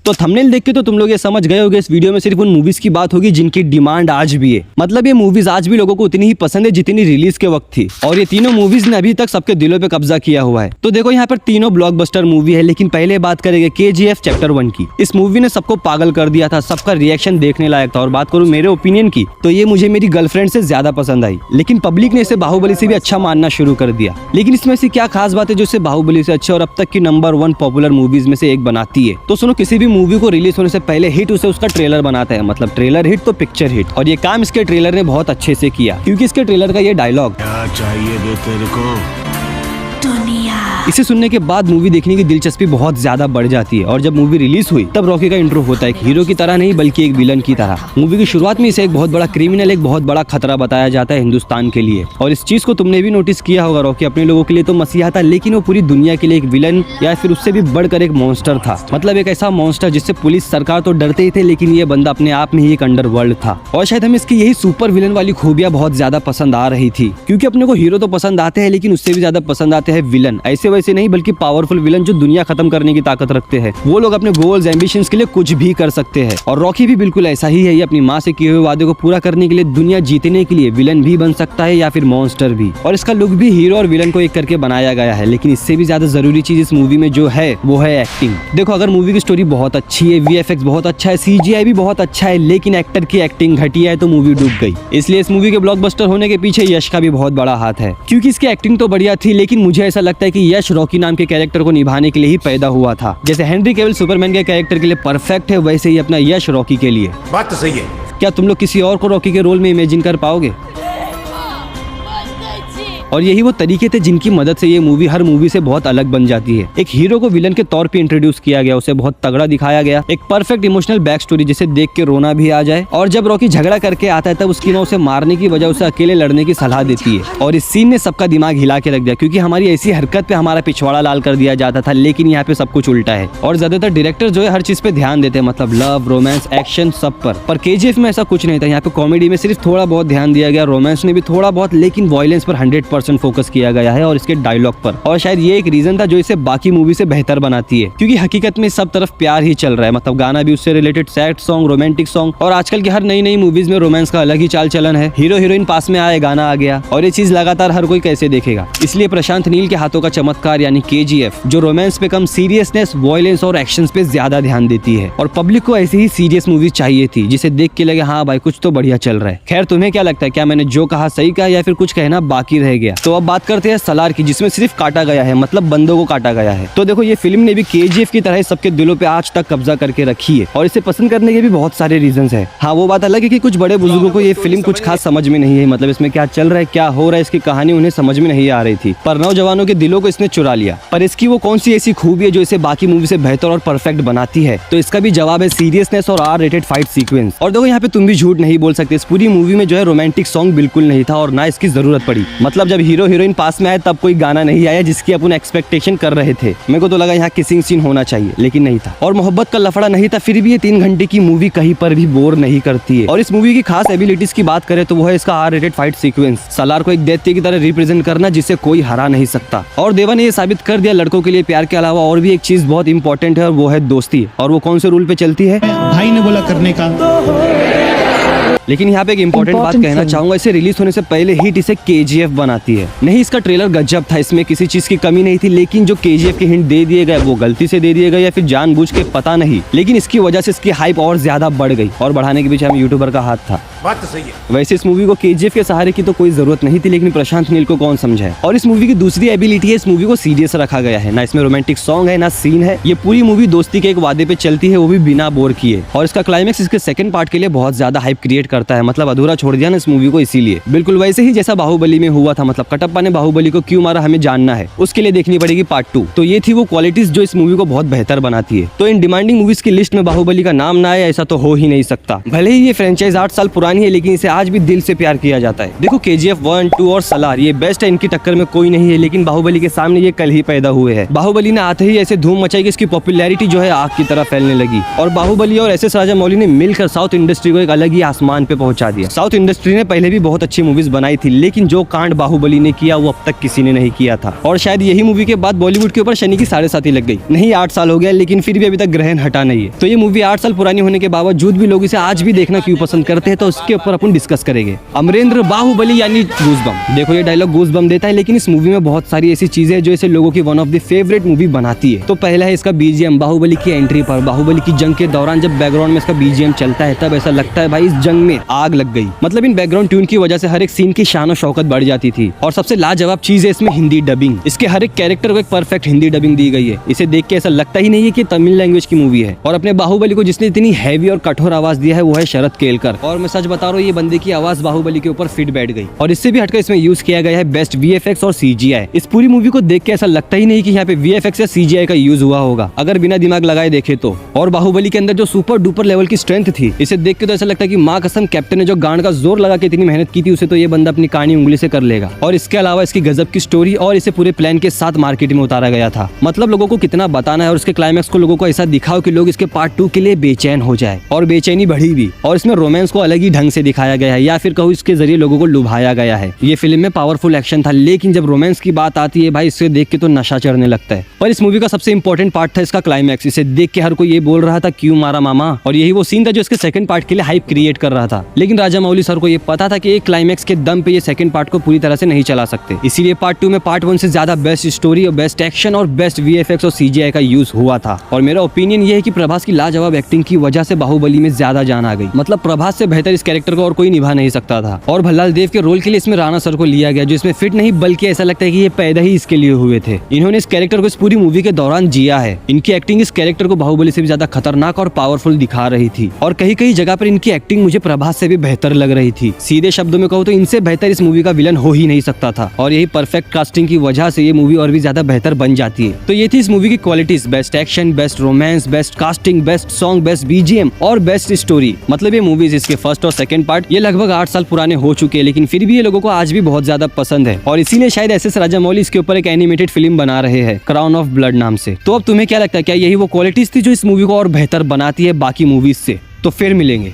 तो थंबनेल देख के तो तुम लोग ये समझ गए होगे इस वीडियो में सिर्फ उन मूवीज की बात होगी जिनकी डिमांड आज भी है। मतलब ये मूवीज आज भी लोगों को उतनी ही पसंद है जितनी रिलीज के वक्त थी, और ये तीनों मूवीज ने अभी तक सबके दिलों पे कब्जा किया हुआ है। तो देखो यहाँ पर तीनों ब्लॉकबस्टर मूवी है, लेकिन पहले बात करेंगे KGF चैप्टर 1 की। इस मूवी ने सबको पागल कर दिया था, सबका रिएक्शन देखने लायक था। और बात करूं मेरे ओपिनियन की तो ये मुझे मेरी गर्लफ्रेंड से ज्यादा पसंद आई, लेकिन पब्लिक ने इसे बाहुबली से भी अच्छा मानना शुरू कर दिया। लेकिन इसमें से क्या खास बात है जो इसे बाहुबली से अच्छा और अब तक की नंबर 1 पॉपुलर मूवीज में से एक बनाती है? तो सुनो, किसी भी मूवी को रिलीज होने से पहले हिट उसे उसका ट्रेलर बनाता है, मतलब ट्रेलर हिट तो पिक्चर हिट। और ये काम इसके ट्रेलर ने बहुत अच्छे से किया, क्योंकि इसके ट्रेलर का ये डायलॉग, क्या चाहिए बे तेरे को? इसे सुनने के बाद मूवी देखने की दिलचस्पी बहुत ज्यादा बढ़ जाती है। और जब मूवी रिलीज हुई तब रॉकी का इंट्रो होता है एक हीरो की तरह नहीं बल्कि एक विलन की तरह। मूवी की शुरुआत में इसे एक बहुत बड़ा क्रिमिनल, एक बहुत बड़ा खतरा बताया जाता है हिंदुस्तान के लिए। और इस चीज को तुमने भी नोटिस किया होगा, रॉकी अपने लोगों के लिए तो मसीहा था, लेकिन वो पूरी दुनिया के लिए एक विलन या फिर उससे भी बढ़कर एक मॉन्स्टर था। मतलब एक ऐसा मॉन्स्टर जिससे पुलिस सरकार तो डरते ही थे, लेकिन ये बंदा अपने आप में ही एक अंडरवर्ल्ड था। और शायद हमें इसकी यही सुपर विलन वाली खूबियां बहुत ज्यादा पसंद आ रही थी, क्योंकि अपने को हीरो तो पसंद आते हैं, लेकिन उससे भी ज्यादा पसंद आते हैं विलन। ऐसे वैसे नहीं बल्कि पावरफुल विलन जो दुनिया खत्म करने की ताकत रखते हैं। वो लोग अपने गोल्स एम्बिशंस के लिए कुछ भी कर सकते हैं। और रॉकी भी बिल्कुल ऐसा ही है। ये अपनी माँ से किए हुए वादे को पूरा करने के लिए, दुनिया जीतने के लिए विलन भी बन सकता है या फिर मॉन्स्टर भी। और इसका लुक भी हीरो और विलन को एक करके बनाया गया है। लेकिन इससे भी ज्यादा जरूरी चीज इस मूवी में जो है वो है एक्टिंग। देखो, अगर मूवी की स्टोरी बहुत अच्छी है, VFX बहुत अच्छा है, CGI भी बहुत अच्छा है, लेकिन एक्टर की एक्टिंग घटिया है तो मूवी डूब गई। इसलिए इस मूवी के ब्लॉकबस्टर होने के पीछे यश का भी बहुत बड़ा हाथ है, क्योंकि इसकी एक्टिंग तो बढ़िया थी, लेकिन मुझे ऐसा लगता है कि यश रॉकी नाम के कैरेक्टर को निभाने के लिए ही पैदा हुआ था। जैसे हेनरी केविल सुपरमैन के कैरेक्टर के लिए परफेक्ट है, वैसे ही अपना यश रॉकी के लिए। बात तो सही है। क्या तुम लोग किसी और को रॉकी के रोल में इमेजिन कर पाओगे? और यही वो तरीके थे जिनकी मदद से ये मूवी हर मूवी से बहुत अलग बन जाती है। एक हीरो को विलन के तौर पे इंट्रोड्यूस किया गया, उसे बहुत तगड़ा दिखाया गया, एक परफेक्ट इमोशनल बैक स्टोरी जिसे देख के रोना भी आ जाए। और जब रॉकी झगड़ा करके आता है तब उसकी माँ उसे मारने की वजह उसे अकेले लड़ने की सलाह देती है। और इस सीन ने सबका दिमाग हिला के रख दिया, क्योंकि हमारी ऐसी हरकत पे हमारा पिछवाड़ा लाल कर दिया जाता था, लेकिन यहाँ पे सब कुछ उल्टा है। और ज्यादातर डायरेक्टर जो है हर चीज पे ध्यान देते हैं, मतलब लव, रोमांस, एक्शन सब पर KGF में ऐसा कुछ नहीं था। यहाँ पे कॉमेडी में सिर्फ थोड़ा बहुत ध्यान दिया गया, रोमांस में भी थोड़ा बहुत, लेकिन वॉयलेंस पर 100% फोकस किया गया है और इसके डायलॉग पर। और शायद ये एक रीजन था जो इसे बाकी मूवी से बेहतर बनाती है, क्योंकि हकीकत में सब तरफ प्यार ही चल रहा है। मतलब गाना भी उससे related, sad song, romantic song, और आजकल की हर नई मूवीज में रोमांस का अलग ही चाल चलन है। हीरो हीरोइन पास में आए, गाना आ गया, और ये चीज लगातार हर कोई कैसे देखेगा। इसलिए प्रशांत नील के हाथों का चमत्कार यानी KGF जो रोमांस पे कम सीरियसनेस, वॉयलेंस और एक्शन पे ज्यादा ध्यान देती है। और पब्लिक को ऐसी ही सीरियस मूवी चाहिए थी जिसे देख के लगे हाँ भाई कुछ तो बढ़िया चल रहा है। खैर, तुम्हें क्या लगता है, क्या मैंने जो कहा सही कहा या फिर कुछ कहना बाकी रह गया? तो अब बात करते हैं सलार की, जिसमें सिर्फ काटा गया है, मतलब बंदों को काटा गया है। तो देखो, ये फिल्म ने भी KGF की तरह सबके दिलों पे आज तक कब्जा करके रखी है, और इसे पसंद करने के भी बहुत सारे रीजंस है। हाँ, वो बात अलग है कि कुछ बड़े बुजुर्गों को ये फिल्म कुछ खास समझ में नहीं है, मतलब इसमें क्या चल रहा है, क्या हो रहा है, इसकी कहानी उन्हें समझ में नहीं आ रही थी। पर नौजवानों के दिलों को इसने चुरा लिया। पर इसकी वो कौन सी ऐसी खूबी है जो इसे बाकी मूवी से बेहतर और परफेक्ट बनाती है? तो इसका भी जवाब है सीरियसनेस और R-rated फाइट सीक्वेंस। और देखो, यहाँ पे तुम भी झूठ नहीं बोल सकते, इस पूरी मूवी में जो है रोमांटिक सॉन्ग बिल्कुल नहीं था, और ना इसकी जरूरत पड़ी। मतलब जब हीरो हीरोइन पास में आए तब कोई गाना नहीं आया जिसकी अपन एक्सपेक्टेशन कर रहे थे। मेरे को तो लगा यहाँ किसिंग सीन होना चाहिए, लेकिन नहीं था। और मोहब्बत का लफड़ा नहीं था, फिर भी ये 3 घंटे की मूवी कहीं पर भी बोर नहीं करती है। और इस मूवी की खास एबिलिटीज की बात करें तो वो है इसका R-rated फाइट सीक्वेंस। सलार को एक दैत्य की तरह रिप्रेजेंट करना जिसे कोई हरा नहीं सकता। और देवा ने ये साबित कर दिया, लड़कों के लिए प्यार के अलावा और भी एक चीज बहुत इंपॉर्टेंट है, और वो है दोस्ती। और वो कौन से रूल पे चलती है? भाई ने बोला करने का। लेकिन यहाँ पे एक इंपॉर्टेंट बात कहना चाहूंगा, इसे रिलीज होने से पहले हिट इसे KGF बनाती है। नहीं, इसका ट्रेलर गजब था, इसमें किसी चीज की कमी नहीं थी, लेकिन जो KGF के हिंट दे दिए गए वो गलती से दे दिए गए या फिर जानबूझ के, पता नहीं, लेकिन इसकी वजह से इसकी हाइप और ज्यादा बढ़ गई, और बढ़ाने के पीछे हम यूट्यूबर का हाथ था। बात तो सही है। वैसे इस मूवी को KGF के सहारे की तो कोई जरूरत नहीं थी, लेकिन प्रशांत नील को कौन समझाए। और इस मूवी की दूसरी एबिलिटी है, इस मूवी को सीरियस रखा गया है। ना इसमें रोमांटिक सॉन्ग है, ना सीन है। ये पूरी मूवी दोस्ती के एक वादे पे चलती है, वो भी बिना बोर किए। और इसका क्लाइमेक्स इसके सेकंड पार्ट के लिए बहुत ज्यादा हाइप क्रिएट करता है, मतलब अधूरा छोड़ दिया ना इस मूवी को, इसीलिए बिल्कुल वैसे ही जैसा बाहुबली में हुआ था। मतलब कटप्पा ने बाहुबली को क्यों मारा हमें जानना है, उसके लिए देखनी पड़ेगी पार्ट 2। तो ये थी वो क्वालिटीज जो इस मूवी को बहुत बेहतर बनाती है। तो इन डिमांडिंग मूवीज की लिस्ट में बाहुबली का नाम ना आए ऐसा तो हो ही नहीं सकता। भले ही ये फ्रेंचाइज 8 साल पुरानी पुरानी है लेकिन इसे आज भी दिल से प्यार किया जाता है। देखो KGF 1, 2 और सलार ये बेस्ट है, इनकी टक्कर में कोई नहीं है, लेकिन बाहुबली के सामने ये कल ही पैदा हुए हैं। बाहुबली ने आते ही ऐसे धूम मचाई कि इसकी पॉपुलैरिटी जो है आग की तरह फैलने लगी और बाहुबली और SS राजामौली ने मिलकर साउथ इंडस्ट्री को एक अलग ही आसमान पे पहुंचा दिया। साउथ इंडस्ट्री ने पहले भी बहुत अच्छी मूवीज बनाई थी, लेकिन जो कांड बाहुबली ने किया वो अब तक किसी ने नहीं किया था। और शायद यही मूवी के बाद बॉलीवुड के ऊपर शनि की 7.5 लग गई। नहीं 8 साल हो गया, लेकिन फिर भी अभी तक ग्रहण हटा नहीं है। तो ये मूवी 8 साल पुरानी होने के बावजूद भी लोग इसे आज भी देखना क्यों पसंद करते हैं, तो उसके ऊपर अपन डिस्कस करेंगे। अमरेंद्र बाहुबली यानी गूज़बम्प। देखो ये डायलॉग गूज़बम्प देता है, लेकिन इस मूवी में बहुत सारी ऐसी चीजें हैं जो इसे लोगों की one of the favourite movie बनाती है। तो पहला है इसका BGM। बाहुबली की एंट्री पर, बाहुबली की जंग के दौरान जब बैकग्राउंड में इसका BGM चलता है तब ऐसा लगता है भाई इस जंग में आग लग गई। मतलब इन बैकग्राउंड ट्यून की वजह से हर एक सीन की शान और शौकत बढ़ जाती थी। और सबसे लाजवाब चीज है इसमें हिंदी डबिंग। इसके हर एक कैरेक्टर को एक परफेक्ट हिंदी डबिंग दी गई है। इसे देख के ऐसा लगता ही नहीं है कि तमिल लैंग्वेज की मूवी है। और अपने बाहुबली को जिसने इतनी हैवी और कठोर आवाज दिया है वो है शरद केलकर। और मैं सच बता रहा हूँ, ये बंदे की आवाज बाहुबली के ऊपर फिट बैठ गई। और इससे भी हटकर इसमें यूज किया गया है बेस्ट VFX और CGI। इस पूरी मूवी को देख के ऐसा लगता ही नहीं कि यहाँ पे VFX या CGI का यूज हुआ होगा, अगर बिना दिमाग लगाए देखे तो। और बाहुबली के अंदर जो सुपर डुपर लेवल की स्ट्रेंथ थी, इसे देख के तो ऐसा लगता है कि माँ कसम कैप्टन ने जो गांड का जोर लगा के इतनी मेहनत की थी, उसे तो ये बंदा अपनी कहानी उंगली से कर लेगा। और इसके अलावा इसकी गजब की स्टोरी और इसे पूरे प्लान के साथ मार्केट में उतारा गया था। मतलब लोगों को कितना बताना है और उसके क्लाइमैक्स को लोगों को ऐसा दिखाओ कि लोग इसके पार्ट 2 के लिए बेचैन हो जाए। और बेचैनी बढ़ी भी। और इसमें रोमांस को अलग ही ढंग से दिखाया गया है, या फिर कहूँ इसके जरिए लोगों को लुभाया गया है। ये फिल्म में पावरफुल एक्शन था, लेकिन जब रोमांस की बात आती है भाई, इसे देख के तो नशा चढ़ने लगता है। पर इस मूवी का सबसे इंपॉर्टेंट पार्ट था इसका क्लाइमैक्स। इसे देख के हर कोई ये बोल रहा था क्यों मारा मामा, और यही वो सीन था जो इसके सेकंड पार्ट के लिए हाइप क्रिएट कर रहा था। लेकिन राजामौली सर को ये पता था कि एक क्लाइमैक्स के दम पे ये सेकंड पार्ट को पूरी तरह से नहीं चला सकते, इसीलिए पार्ट 2 में पार्ट 1 से ज्यादा बेस्ट स्टोरी और बेस्ट एक्शन और बेस्ट VFX और CGI का यूज हुआ था। और मेरा ओपिनियन ये है कि प्रभास की लाजवाब एक्टिंग की वजह से बाहुबली में ज्यादा जान आ गई। मतलब प्रभास से बेहतर इस कैरेक्टर को और कोई निभा नहीं सकता था। और भल्लाल देव के रोल के लिए इसमें राणा सर को लिया गया, जो इसमें फिट नहीं बल्कि ऐसा लगता है कि ये पैदा ही इसके लिए हुए थे। इन्होंने इस कैरेक्टर को इस पूरी मूवी के दौरान जिया है। इनकी एक्टिंग इस कैरेक्टर को बाहुबली से भी ज्यादा खतरनाक और पावरफुल दिखा रही थी। और कहीं कहीं जगह पर इनकी एक्टिंग मुझे प्रभास से भी बेहतर लग रही थी। सीधे शब्दों में कहूँ तो इनसे बेहतर इस मूवी का विलन हो ही नहीं सकता था। और यही परफेक्ट कास्टिंग की वजह से ये मूवी और भी ज्यादा बेहतर बन जाती है। तो ये थी इस मूवी की qualities: best action, best romance, best casting, best song, best BGM और बेस्ट स्टोरी। मतलब ये मूवीज, इसके फर्स्ट और सेकंड पार्ट, ये लगभग 8 साल पुराने हो चुके हैं, लेकिन फिर भी ये लोगों को आज भी बहुत ज्यादा पसंद है। और इसीलिए शायद SS राजामौली इसके ऊपर एक एनिमेटेड फिल्म बना रहे हैं क्राउन ऑफ ब्लड नाम से। तो अब तुम्हें क्या लगता है, क्या यही वो क्वालिटीज थी जो इस मूवी को और बेहतर बनाती है बाकी मूवीज से? तो फिर मिलेंगे।